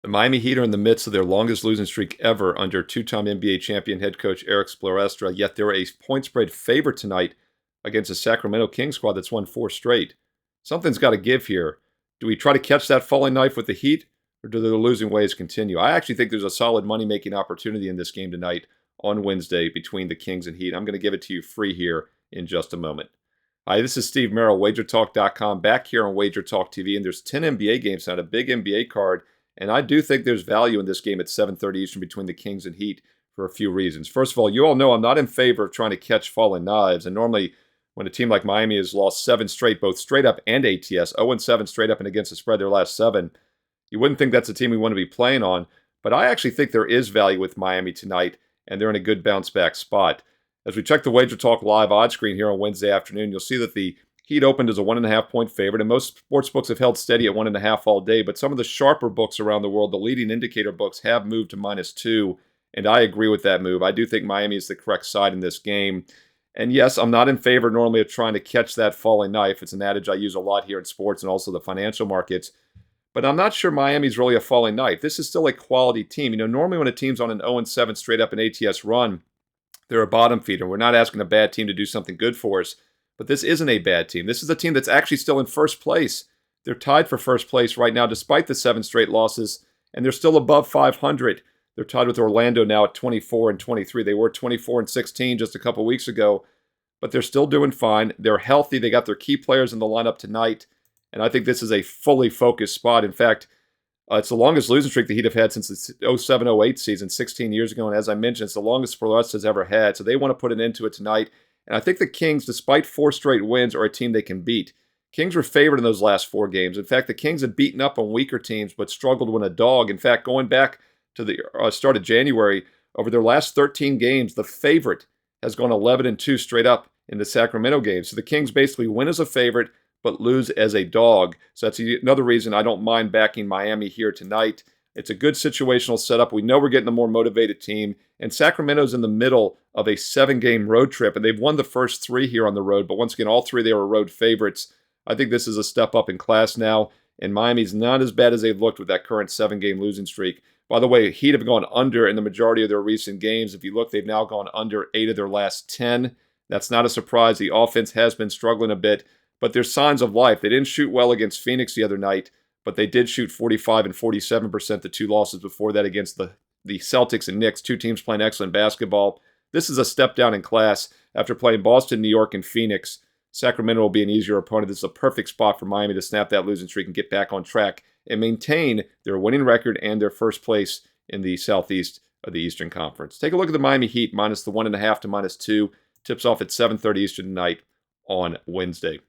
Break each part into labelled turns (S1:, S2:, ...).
S1: The Miami Heat are in the midst of their longest losing streak ever under two-time NBA champion head coach Eric Spoelstra, yet they're a point spread favorite tonight against a Sacramento Kings squad that's won 4 straight. Something's got to give here. Do we try to catch that falling knife with the Heat, or do their losing ways continue? I actually think there's a solid money-making opportunity in this game tonight on Wednesday between the Kings and Heat. I'm going to give it to you free here in just a moment. Hi, this is Steve Merrill, WagerTalk.com, back here on Wager Talk TV, and there's 10 NBA games tonight, a big NBA card. And I do think there's value in this game at 7:30 Eastern between the Kings and Heat for a few reasons. First of all, you all know I'm not in favor of trying to catch falling knives. And normally, when a team like Miami has lost 7 straight, both straight up and ATS, 0-7 straight up and against the spread their last 7, you wouldn't think that's a team we want to be playing on. But I actually think there is value with Miami tonight, and they're in a good bounce-back spot. As we check the Wager Talk live odds screen here on Wednesday afternoon, you'll see that the Heat opened as a 1.5-point favorite, and most sports books have held steady at 1.5 all day, but some of the sharper books around the world, the leading indicator books, have moved to -2, and I agree with that move. I do think Miami is the correct side in this game. And yes, I'm not in favor normally of trying to catch that falling knife. It's an adage I use a lot here in sports and also the financial markets. But I'm not sure Miami's really a falling knife. This is still a quality team. Normally when a team's on an 0-7 straight up an ATS run, they're a bottom feeder. We're not asking a bad team to do something good for us. But this isn't a bad team. This is a team that's actually still in first place. They're tied for first place right now despite the 7 straight losses, and they're still above 500. They're tied with Orlando now at 24-23. They were 24-16 just a couple weeks ago, but they're still doing fine. They're healthy. They got their key players in the lineup tonight, and I think this is a fully focused spot. In fact, it's the longest losing streak the Heat have had since the 07-08 season, 16 years ago, and as I mentioned, it's the longest Spoelstra has ever had, so they want to put an end to it tonight. And I think the Kings, despite 4 straight wins, are a team they can beat. Kings were favored in those last 4 games. In fact, the Kings have beaten up on weaker teams, but struggled when a dog. In fact, going back to the start of January, over their last 13 games, the favorite has gone 11-2 straight up in the Sacramento games. So the Kings basically win as a favorite, but lose as a dog. So that's another reason I don't mind backing Miami here tonight. It's a good situational setup. We know we're getting a more motivated team. And Sacramento's in the middle of a 7-game road trip, and they've won the first 3 here on the road. But once again, all 3 they were road favorites. I think this is a step up in class now, and Miami's not as bad as they've looked with that current 7-game losing streak. By the way, Heat have gone under in the majority of their recent games. If you look, they've now gone under 8 of their last 10. That's not a surprise. The offense has been struggling a bit, but there's signs of life. They didn't shoot well against Phoenix the other night, but they did shoot 45% and 47% the 2 losses before that against the Celtics and Knicks, 2 teams playing excellent basketball. This is a step down in class. After playing Boston, New York, and Phoenix, Sacramento will be an easier opponent. This is a perfect spot for Miami to snap that losing streak and get back on track and maintain their winning record and their first place in the southeast of the Eastern Conference. Take a look at the Miami Heat, minus the 1.5 to -2. Tips off at 7:30 Eastern tonight on Wednesday.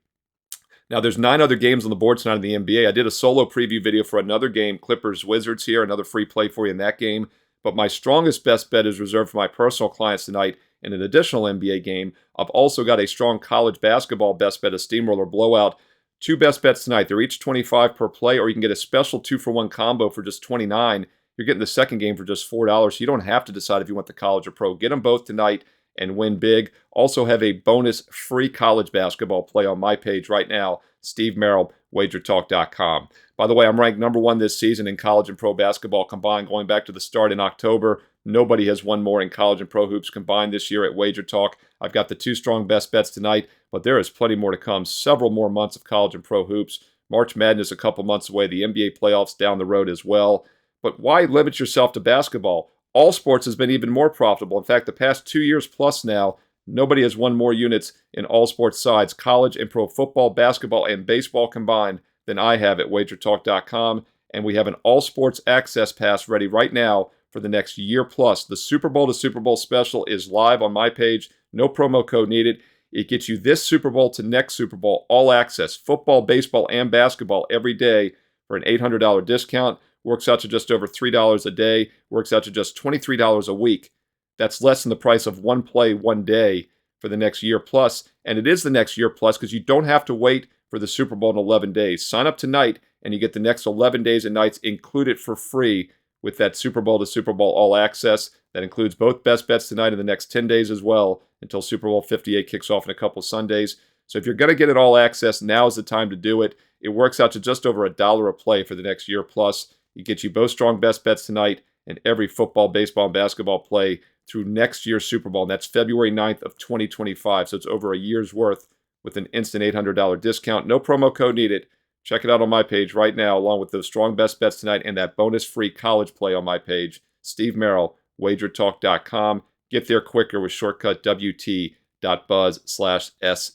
S1: Now, there's 9 other games on the board tonight in the NBA. I did a solo preview video for another game, Clippers-Wizards here, another free play for you in that game. But my strongest best bet is reserved for my personal clients tonight in an additional NBA game. I've also got a strong college basketball best bet, a steamroller blowout. 2 best bets tonight. They're each $25 per play, or you can get a special 2-for-1 combo for just $29. You're getting the second game for just $4, so you don't have to decide if you want the college or pro. Get them both tonight and win big. Also have a bonus free college basketball play on my page right now, Steve Merrill, WagerTalk.com. By the way, I'm ranked number 1 this season in college and pro basketball combined, going back to the start in October. Nobody has won more in college and pro hoops combined this year at Wager Talk. I've got the 2 strong best bets tonight, but there is plenty more to come. Several more months of college and pro hoops. March Madness a couple months away. The NBA playoffs down the road as well. But why limit yourself to basketball? All sports has been even more profitable. In fact, the past 2 years plus now, nobody has won more units in all sports sides, college and pro football, basketball, and baseball combined, than I have at WagerTalk.com. And we have an all sports access pass ready right now for the next year plus. The Super Bowl to Super Bowl special is live on my page. No promo code needed. It gets you this Super Bowl to next Super Bowl, all access, football, baseball, and basketball every day for an $800 discount. Works out to just over $3 a day. Works out to just $23 a week. That's less than the price of one play one day for the next year plus. And it is the next year plus because you don't have to wait for the Super Bowl in 11 days. Sign up tonight and you get the next 11 days and nights included for free with that Super Bowl to Super Bowl all access. That includes both best bets tonight in the next 10 days as well until Super Bowl 58 kicks off in a couple of Sundays. So if you're going to get it all access, now is the time to do it. It works out to just over $1 a play for the next year plus. It gets you both strong best bets tonight and every football, baseball, and basketball play through next year's Super Bowl, and that's February 9th of 2025, so it's over a year's worth with an instant $800 discount. No promo code needed. Check it out on my page right now, along with those strong best bets tonight and that bonus-free college play on my page, Steve Merrill, wagertalk.com. Get there quicker with shortcut wt.buzz/sm.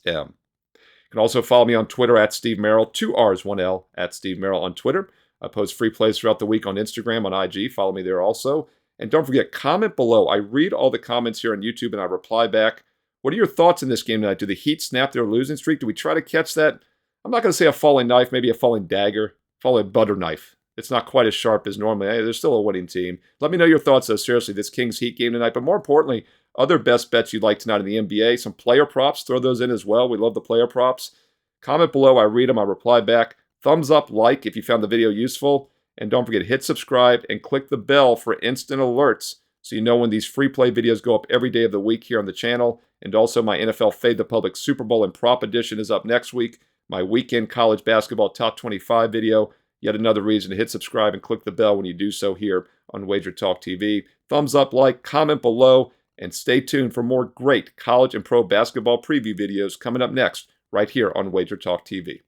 S1: You can also follow me on Twitter at Steve Merrill, 2 R's, 1 L, at Steve Merrill on Twitter. I post free plays throughout the week on Instagram, on IG. Follow me there also. And don't forget, comment below. I read all the comments here on YouTube and I reply back. What are your thoughts in this game tonight? Do the Heat snap their losing streak? Do we try to catch that? I'm not going to say a falling knife, maybe a falling dagger, falling butter knife. It's not quite as sharp as normally. Hey, they're still a winning team. Let me know your thoughts, though, seriously, this Kings-Heat game tonight. But more importantly, other best bets you'd like tonight in the NBA. Some player props, throw those in as well. We love the player props. Comment below. I read them. I reply back. Thumbs up, like if you found the video useful. And don't forget, hit subscribe and click the bell for instant alerts so you know when these free play videos go up every day of the week here on the channel. And also my NFL Fade the Public Super Bowl and Prop Edition is up next week. My weekend college basketball top 25 video. Yet another reason to hit subscribe and click the bell when you do so here on Wager Talk TV. Thumbs up, like, comment below, and stay tuned for more great college and pro basketball preview videos coming up next right here on Wager Talk TV.